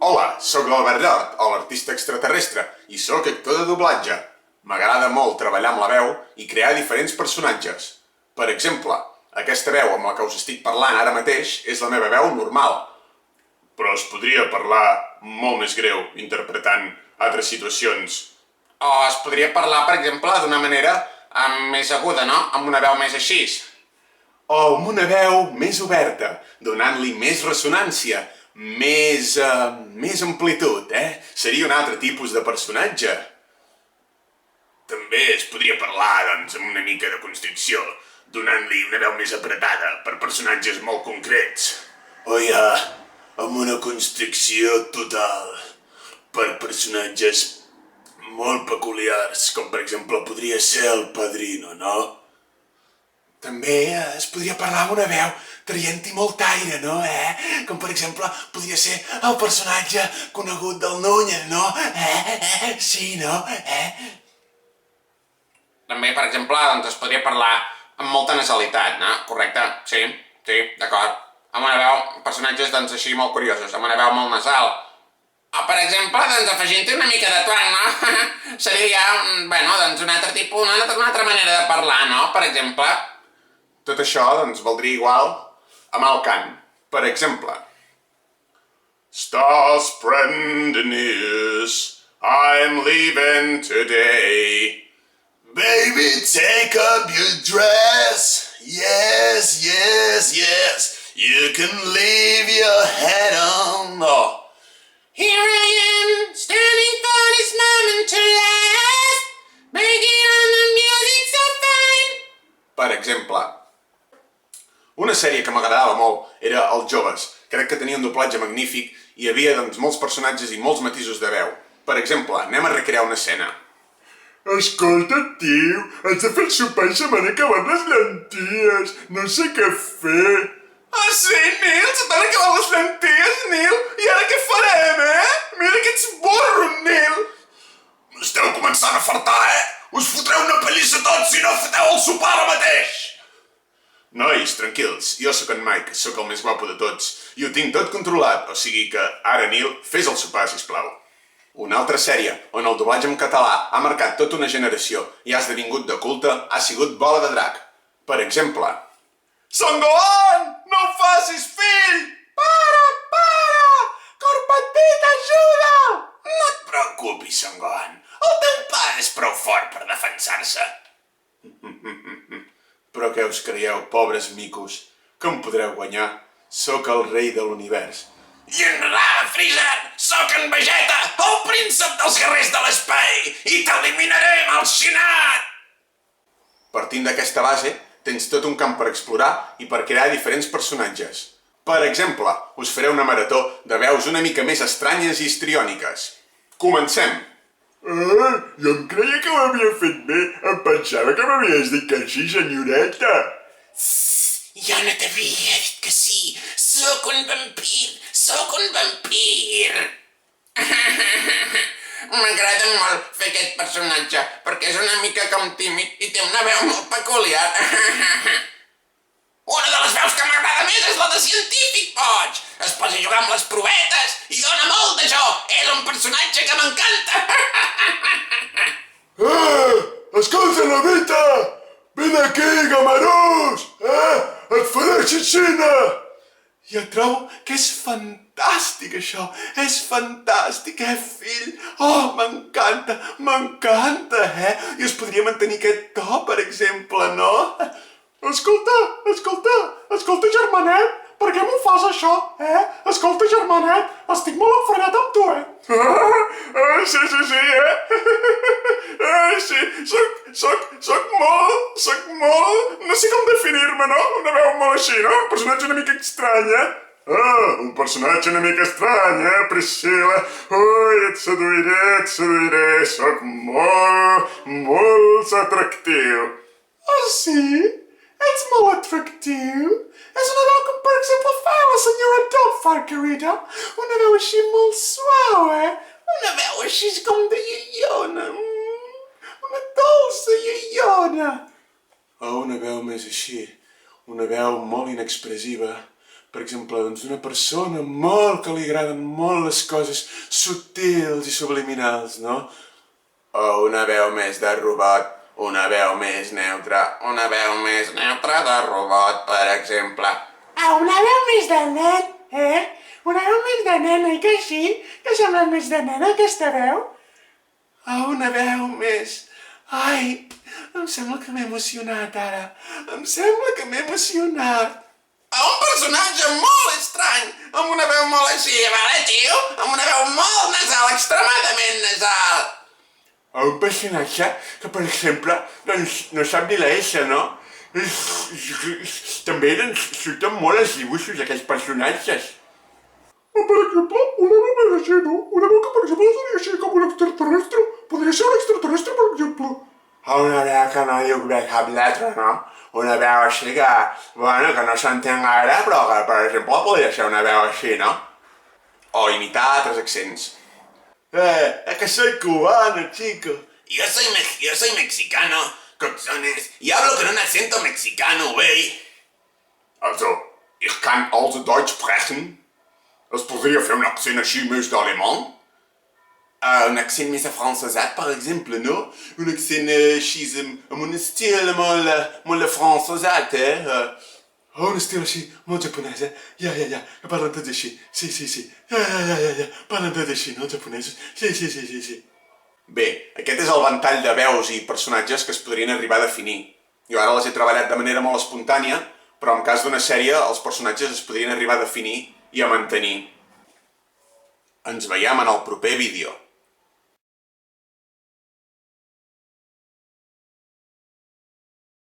Hola, sóc l'Albert Llort, l'artista extraterrestre, i sóc actor de doblatge. M'agrada molt treballar amb la veu i crear diferents personatges. Per exemple, aquesta veu amb la que us estic parlant ara mateix és la meva veu normal. Però es podria parlar molt més greu, interpretant altres situacions. O es podria parlar, per exemple, d'una manera més aguda, no? Amb una veu més així. O amb una veu més oberta, donant-li més ressonància, més amplitud, Seria un altre tipus de personatge. També es podria parlar, doncs, amb una mica de constricció, donant-li una veu més apretada per personatges molt concrets. O ja, amb una constricció total per personatges molt peculiars, com per exemple podria ser el Padrino, no? També es podria parlar amb una veu traient-hi molt aire, no? Com per exemple podria ser el personatge conegut del Núñez, no? Sí, no? També, per exemple, doncs es podria parlar amb molta nasalitat, no? Correcte? Sí, d'acord. Amb una veu, personatges, doncs, així molt curiosos, amb una veu molt nasal. O, per exemple, doncs, afegint-hi una mica de twang, no? Seria ja, doncs, un altre tipus, una altra manera de parlar, no? Per exemple. Tot això, doncs, valdria igual amb el cant. Per exemple. Stars spreading the news, I'm leaving today. Baby, take up your dress. Yes, yes, yes. You can leave your head on. Oh. Here I am, standing for this moment to last, making on the music so fine. Per exemple, una sèrie que m'agradava molt era Els Joves. Crec que tenia un doblatge magnífic i hi havia, doncs, molts personatges i molts matisos de veu. Per exemple, anem a recrear una escena. Escolta, tio, haig de fer el sopar i se m'han acabat les lenties. No sé què fer. Ah, sí, Nil? Se t'han acabat les lenties, Nil? I ara què farem, Mira que ets burro, Nil. Esteu començant a fartar, Us fotreu una pallissa tots si no foteu el sopar ara mateix. Nois, tranquils, jo sóc en Mike, sóc el més guapo de tots, i ho tinc tot controlat, o sigui que ara, Nil, fes el sopar, sisplau. Una altra sèrie on el doblatge en català ha marcat tota una generació i ha esdevingut de culte ha sigut Bola de Drac. Per exemple... Son Gohan! No ho facis, fill! Para! Cor petit, ajuda! No et preocupis, Son Gohan. El teu pare és prou fort per defensar-se. Però què us creieu, pobres micos? Que em podreu guanyar? Sóc el rei de l'univers. General Freezer, sóc en Vegeta, el príncep dels guerrers de l'espai, i t'eliminaré, malxinat! Partint d'aquesta base, tens tot un camp per explorar i per crear diferents personatges. Per exemple, us faré una marató de veus una mica més estranyes i histriòniques. Comencem! Jo em creia que ho havia fet bé. Em pensava que m'havies dit que així, senyoreta. Jo no t'havia dit que sí. Sóc un vampir. M'agrada molt fer aquest personatge, perquè és una mica com tímid i té una veu molt peculiar. Una de les veus que m'agrada més és la de científic, boig. Es posa a jugar amb les provetes i dona molt de jo. És un personatge que m'encanta. Escolta, Lobita! Vine aquí, gamarús! Et faré xixina! Jo trobo que és fantàstic, això. És fantàstic, fill? Oh, m'encanta, I es podria mantenir aquest to, per exemple, no? Escolta, germanet, per què m'ho fas, això, Escolta, germanet, estic molt enfredat amb tu, Sí, soc molt... No sé com definir-me, no? Una veu molt així, no? Un personatge una mica estrany, un personatge una mica estrany, Priscila? Ui, et seduiré, soc molt atractiu. Oh, sí? Ets molt atractiu? És una veu com, per exemple, fa la senyora Doubtfire, querida. Una veu així molt suau, Una veu així com de iaiona. Una dolça iaiona. O una veu més així. Una veu molt inexpressiva, per exemple, doncs una persona molt que li agraden molt les coses subtils i subliminals, no? O una veu més de robot, una veu més neutra, una veu més neutra de robot, per exemple. Una veu més de nen, Una veu més de nen, oi que sí? Que sembla més de nen aquesta veu? Una veu més... Ai, em sembla que m'he emocionat ara. Em sembla que m'he emocionat. Un personatge molt estrany, amb una veu molt així, vale, tio? Amb una veu molt nasal, extremadament nasal. Un personatge que, per exemple, doncs no sap dir la S, no? També doncs surten molt els dibuixos d'aquests personatges. Per exemple, una veu més així, no? Una veu que, per exemple, seria així com un extraterrestre. Podria ser un extraterrestre, per exemple. Una veu que no diu bé cap lletra, no? Una veu així que, bueno, que no s'entén gaire, però que, per exemple, podria ser una veu així, no? O imitar altres accents. Es que soy cubano, chico. Yo soy mexicano, coxones, y hablo con un acento mexicano, güey. Also, ich kann also Deutsch sprechen. Es podria fer un accent així més d'alemany? Un accent més afrancesat, per exemple, no? Un accent així amb un estil molt afrancesat, Un estil així, molt japonès, Ja, que parlen tots així. Sí. Ja, parlen tots així, no, els japonesos? Sí. Bé, aquest és el ventall de veus i personatges que es podrien arribar a definir. Jo ara les he treballat de manera molt espontània, però en cas d'una sèrie els personatges es podrien arribar a definir i a mantenir. Ens veiem en el proper vídeo.